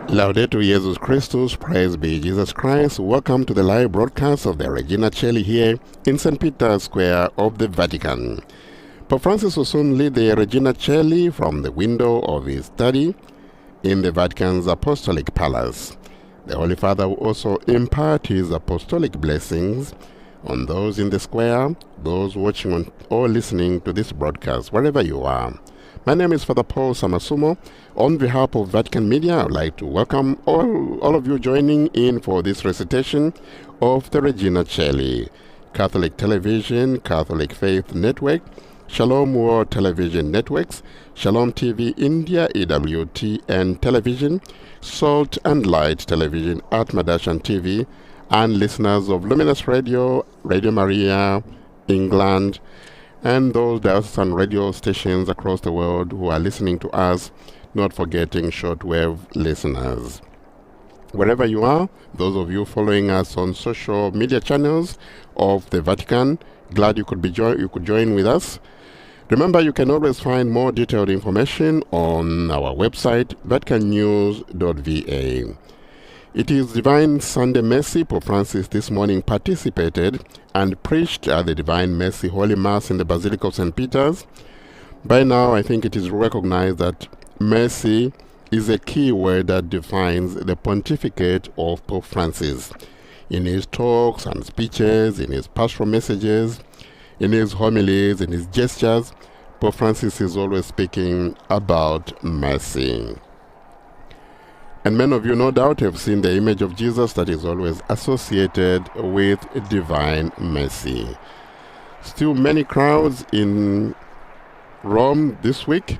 Laudetur Jesus Christus, praise be Jesus Christ. Welcome to the live broadcast of the Regina Coeli here in St. Peter's Square of the Vatican. Pope Francis will soon lead the Regina Coeli from the window of his study in the Vatican's Apostolic Palace. The Holy Father will also impart his apostolic blessings on those in the square, those watching or listening to this broadcast, wherever you are. My name is Father Paul Samasumo. On behalf of Vatican Media, I would like to welcome all of you joining in for this recitation of the Regina Coeli. Catholic Television, Catholic Faith Network, Shalom World Television Networks, Shalom TV India, EWTN Television, Salt and Light Television, Atmadashan TV, and listeners of Luminous Radio, Radio Maria, England, and those diocesan radio stations across the world who are listening to us, not forgetting shortwave listeners. Wherever you are, those of you following us on social media channels of the Vatican, glad you could join with us. Remember, you can always find more detailed information on our website, vaticannews.va. It is Divine Sunday Mercy. Pope Francis this morning participated and preached at the Divine Mercy Holy Mass in the Basilica of St. Peter's. By now, I think it is recognized that mercy is a key word that defines the pontificate of Pope Francis. In his talks and speeches, in his pastoral messages, in his homilies, in his gestures, Pope Francis is always speaking about mercy. And many of you, no doubt, have seen the image of Jesus that is always associated with divine mercy. Still many crowds in Rome this week,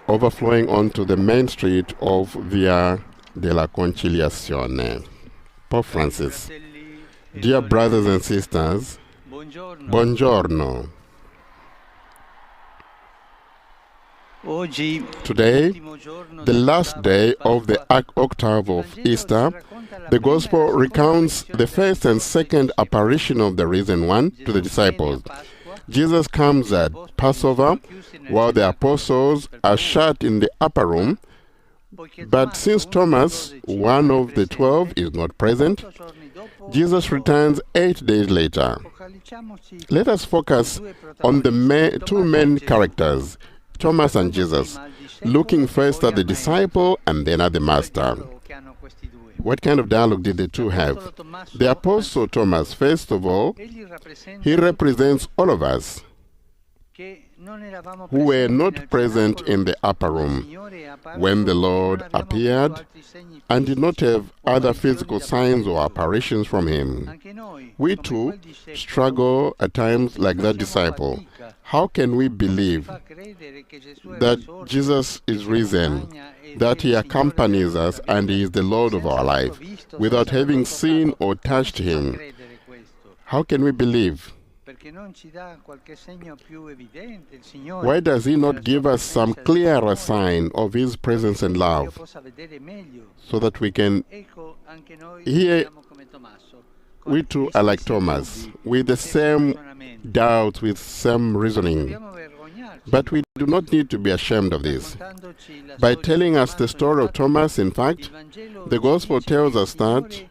overflowing onto the main street of Via della Conciliazione. Pope Francis, dear brothers and sisters, buongiorno. Today, the last day of the octave of Easter, the Gospel recounts the first and second apparition of the Risen One to the disciples. Jesus comes at Passover while the apostles are shut in the upper room, but since Thomas, one of the 12, is not present, Jesus returns 8 days later. Let us focus on the two main characters, Thomas and Jesus, looking first at the disciple and then at the master. What kind of dialogue did the two have? The apostle Thomas, first of all, he represents all of us who were not present in the upper room when the Lord appeared and did not have other physical signs or apparitions from him. We too struggle at times like that disciple. How can we believe that Jesus is risen, that he accompanies us and he is the Lord of our life, without having seen or touched him? How can we believe? Why does he not give us some clearer sign of his presence and love so that we can hear? We too are like Thomas, with the same doubts, with same reasoning. But we do not need to be ashamed of this. By telling us the story of Thomas, in fact, the Gospel tells us that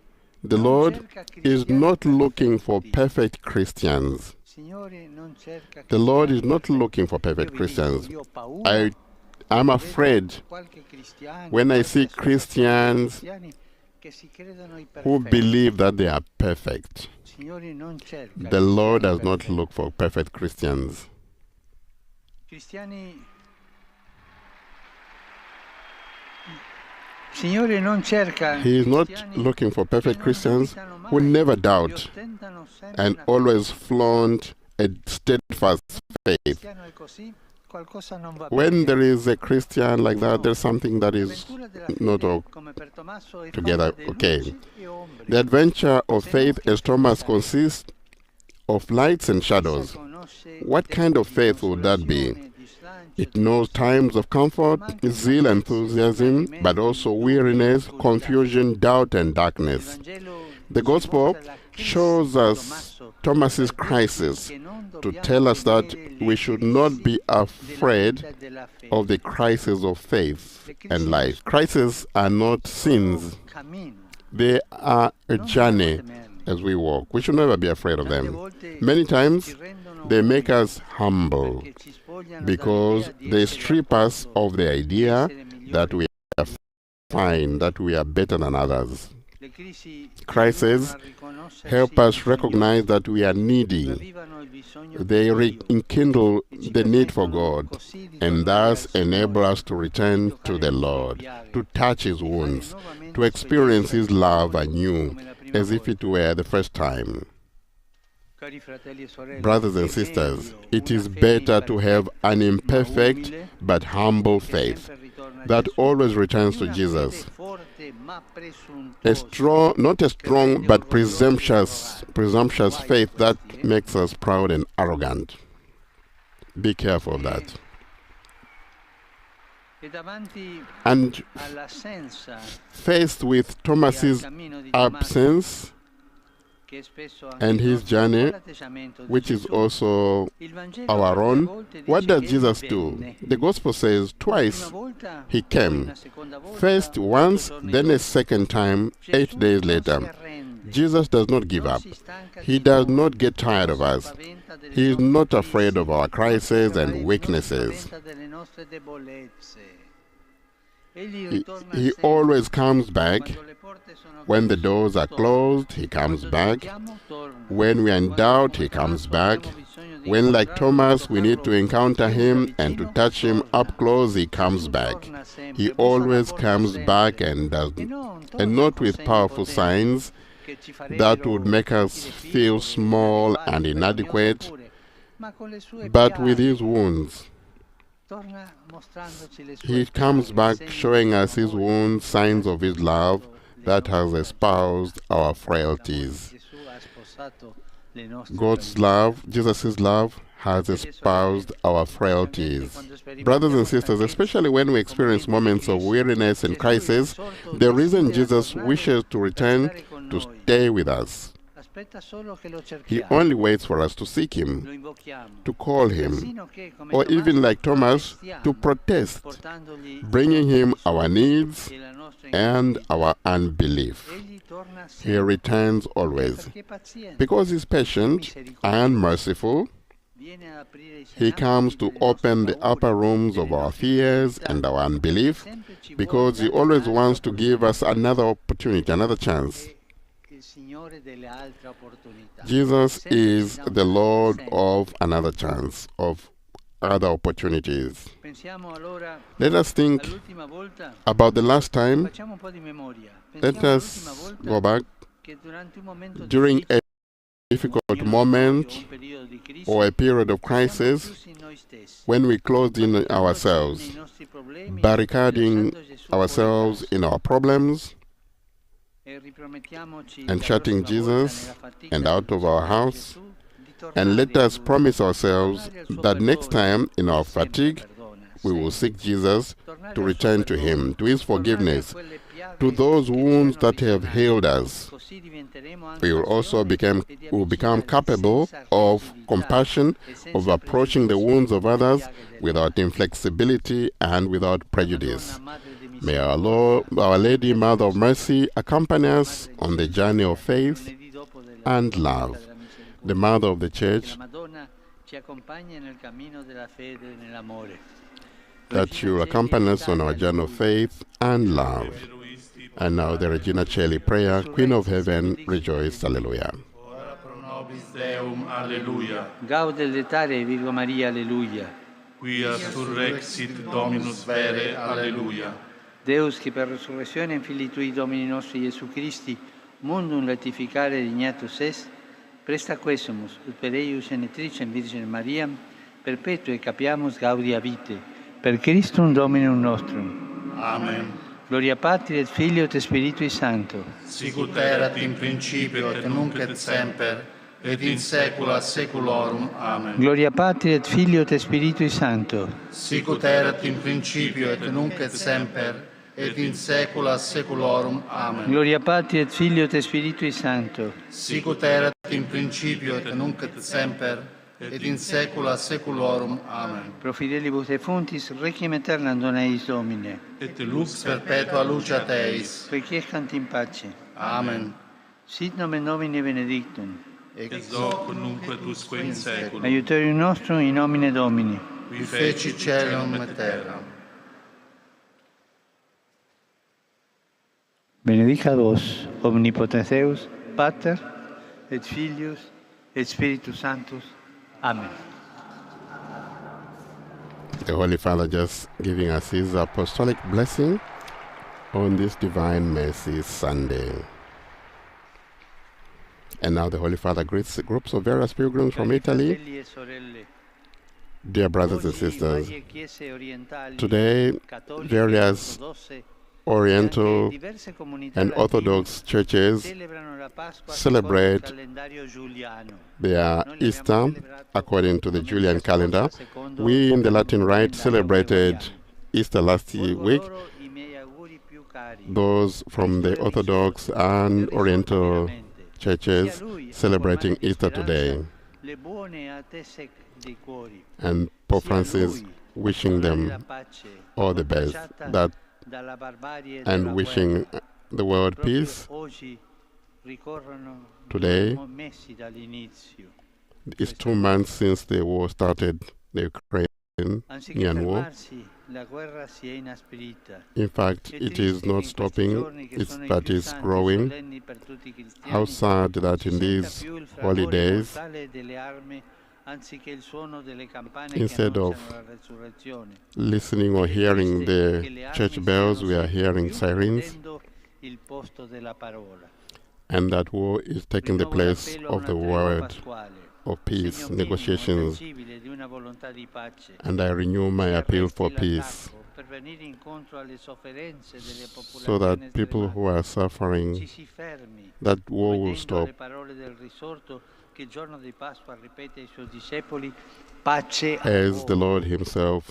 the Lord is not looking for perfect Christians. The Lord is not looking for perfect Christians. I'm afraid when I see Christians who believe that they are perfect. The Lord does not look for perfect Christians. He is not looking for perfect Christians who never doubt and always flaunt a steadfast faith. When there is a Christian like that, there's something that is not all together okay. The adventure of faith, as Thomas, consists of lights and shadows. What kind of faith would that be? It knows times of comfort, zeal, enthusiasm, but also weariness, confusion, doubt, and darkness. The Gospel shows us Thomas's crisis to tell us that we should not be afraid of the crisis of faith and life. Crises are not sins. They are a journey as we walk. We should never be afraid of them. Many times, they make us humble because they strip us of the idea that we are fine, that we are better than others. Crises help us recognize that we are needy. They rekindle the need for God and thus enable us to return to the Lord, to touch His wounds, to experience His love anew as if it were the first time. Brothers and sisters, it is better to have an imperfect but humble faith that always returns to Jesus. Not a strong but presumptuous faith that makes us proud and arrogant. Be careful of that. And faced with Thomas's absence and his journey, which is also our own, what does Jesus do? The Gospel says twice He came. First once, then a second time, 8 days later. Jesus does not give up. He does not get tired of us. He is not afraid of our crises and weaknesses. He always comes back. When the doors are closed, He comes back. When we are in doubt, He comes back. When, like Thomas, we need to encounter Him and to touch Him up close, He comes back. He always comes back and not with powerful signs that would make us feel small and inadequate, but with His wounds. He comes back showing us His wounds, signs of His love that has espoused our frailties. God's love, Jesus' love, has espoused our frailties. Brothers and sisters, especially when we experience moments of weariness and crisis, the reason Jesus wishes to return to stay with us. He only waits for us to seek Him, to call Him, or even like Thomas, to protest, bringing Him our needs and our unbelief. He returns always. Because He's patient and merciful, He comes to open the upper rooms of our fears and our unbelief, because He always wants to give us another opportunity, another chance. Jesus is the Lord of another chance, of other opportunities. Let us think about the last time. Let us go back during a difficult moment or a period of crisis when we closed in ourselves, barricading ourselves in our problems and shutting Jesus and out of our house. And let us promise ourselves that next time in our fatigue, we will seek Jesus to return to Him, to His forgiveness, to those wounds that have healed us. We will also become capable of compassion, of approaching the wounds of others without inflexibility and without prejudice. May our Lady, Mother of Mercy, accompany us on the journey of faith and love. The Mother of the Church, that she will accompany us on our journey of faith and love. And now the Regina Coeli prayer, Queen of Heaven, rejoice, Alleluia. Ora pro nobis Deum, Alleluia. Gaude letare Virgo Maria, Alleluia. Quia surrexit Dominus vere, Alleluia. Deus, che per resurrezione in Filii Tui Domini nostri Gesù Christi, mundum latificare dignatus est, presta quesumus, ut per eius genetricem Virgine Mariam, perpetue capiamus gaudia vitae, per Christum Dominum nostrum. Amen. Gloria Patri et Filio et Spiritui Sancto. Sicut erat in principio et nunc et semper, et in saecula saeculorum. Amen. Gloria Patri et Filio et Spiritui Sancto. Sicut erat in principio et nunc et semper, et in saecula saeculorum. Amen. Gloria Patri et Filio et Spiritui Sancto. Sic ut erat in principio et nunc et semper, et in saecula saeculorum. Amen. Pro fidelibus defuntis, requiem aeternam dona eis Domine. Et lux perpetua luceat eis. Requiescant in pace. Amen. Sit nomen Domini benedictum. Ex hoc nunc et usque in saeculum. Aiuterium nostrum in nomine Domini. Qui feci caelum et terram. Benedicat vos, omnipotens Deus, Pater, et Filius, et Spiritus Sanctus. Amen. The Holy Father just giving us his apostolic blessing on this Divine Mercy Sunday. And now the Holy Father greets groups of various pilgrims from Italy. Dear brothers and sisters, today various Oriental and Orthodox churches celebrate their Easter according to the Julian calendar. We in the Latin Rite celebrated Easter last week. Those from the Orthodox and Oriental churches celebrating Easter today. And Pope Francis wishing them all the best, that and wishing the world peace. Today it's 2 months since the war started, the Ukrainian war. In fact, it is not stopping, but it's growing. How sad that in these holidays, instead of listening or hearing the church bells, we are hearing sirens, and that war is taking the place of the word of peace, negotiations. And I renew my appeal for peace, so that people who are suffering, that war will stop. As the Lord himself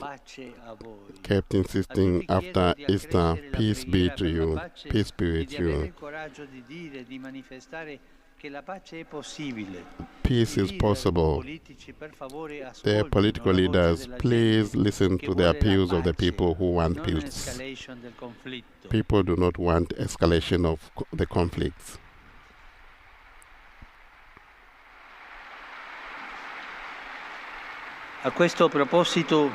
kept insisting after Easter, peace be to you, peace be with you. Peace is possible. The political leaders, please listen to the appeals of the people who want peace. People do not want escalation of the conflicts. A questo proposito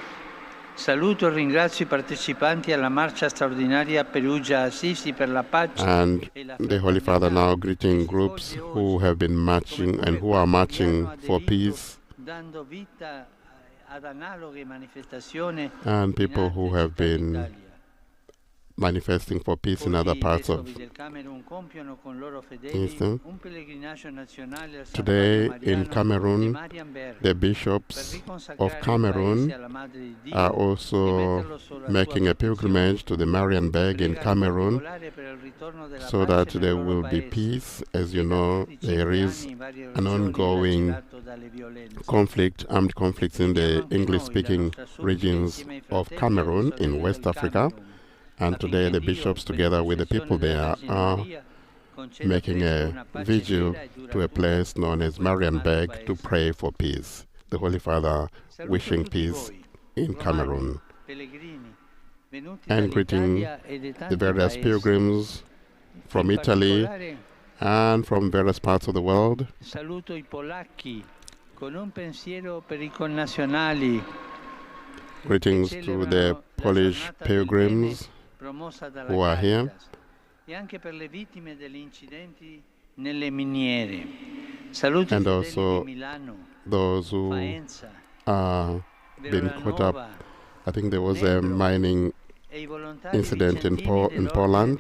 saluto e ringrazio I partecipanti alla marcia straordinaria Perugia-Assisi per la pace. And the Holy Father now greeting groups who have been marching and who are marching for peace, and people who have been manifesting for peace in other parts of Eastern. Today in Cameroon, the bishops of Cameroon are also making a pilgrimage to the Marienberg in Cameroon, so that there will be peace. As you know, there is an ongoing conflict, armed conflicts in the English-speaking regions of Cameroon in West Africa. And today the bishops, together with the people there, are making a vigil to a place known as Marienberg to pray for peace. The Holy Father wishing peace in Cameroon. And greeting the various pilgrims from Italy and from various parts of the world. Saluto I polacchi con un pensiero per I connazionali. Greetings to the Polish pilgrims who are here, and also those who are being caught up. I think there was a mining incident in Poland.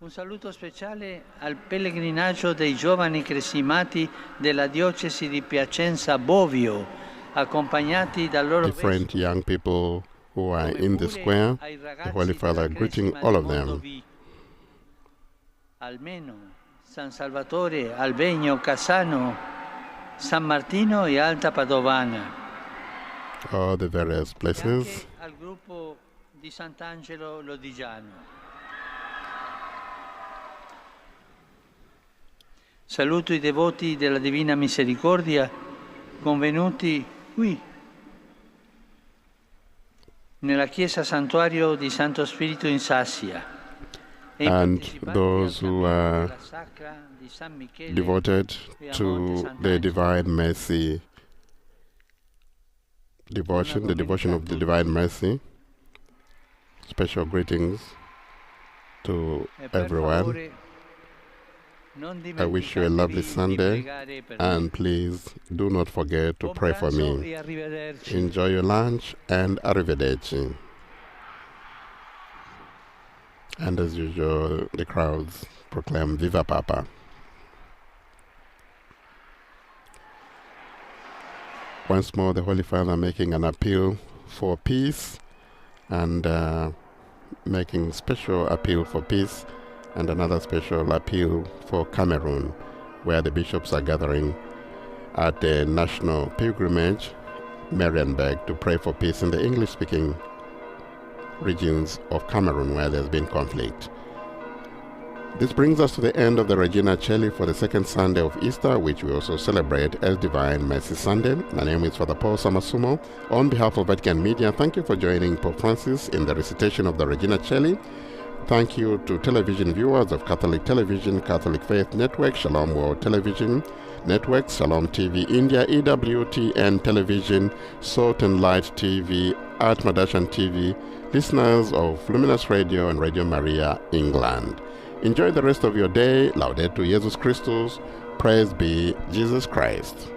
Un saluto speciale al pellegrinaggio dei giovani cresimati della diocesi di Piacenza Bovio, accompagnati dal loro different young people who are in the square. The Holy Father greeting all of them. Almeno, San Salvatore, Albegno, Cassano, San Martino e Alta Padovana. All the various places. di Sant'Angelo Lodigiano. Saluto i devoti della Divina Misericordia convenuti qui, nella chiesa santuario di Santo Spirito in Sassia, and those who are devoted to the Divine Mercy devotion, the devotion of the Divine Mercy. Special greetings to everyone. I wish you a lovely Sunday, and please do not forget to pray for me. Enjoy your lunch, and arrivederci. And as usual, the crowds proclaim Viva Papa. Once more, the Holy Father making an appeal for peace, and making special appeal for peace, and another special appeal for Cameroon, where the bishops are gathering at the national pilgrimage, Marienberg, to pray for peace in the English-speaking regions of Cameroon where there's been conflict. This brings us to the end of the Regina Coeli for the second Sunday of Easter, which we also celebrate as Divine Mercy Sunday. My name is Father Paul Samasumo. On behalf of Vatican Media, thank you for joining Pope Francis in the recitation of the Regina Coeli. Thank you to television viewers of Catholic Television, Catholic Faith Network, Shalom World Television Network, Shalom TV India, EWTN Television, Salt and Light TV, Art Madashan TV, listeners of Luminous Radio and Radio Maria, England. Enjoy the rest of your day. Laudetur Jesus Christus. Praise be Jesus Christ.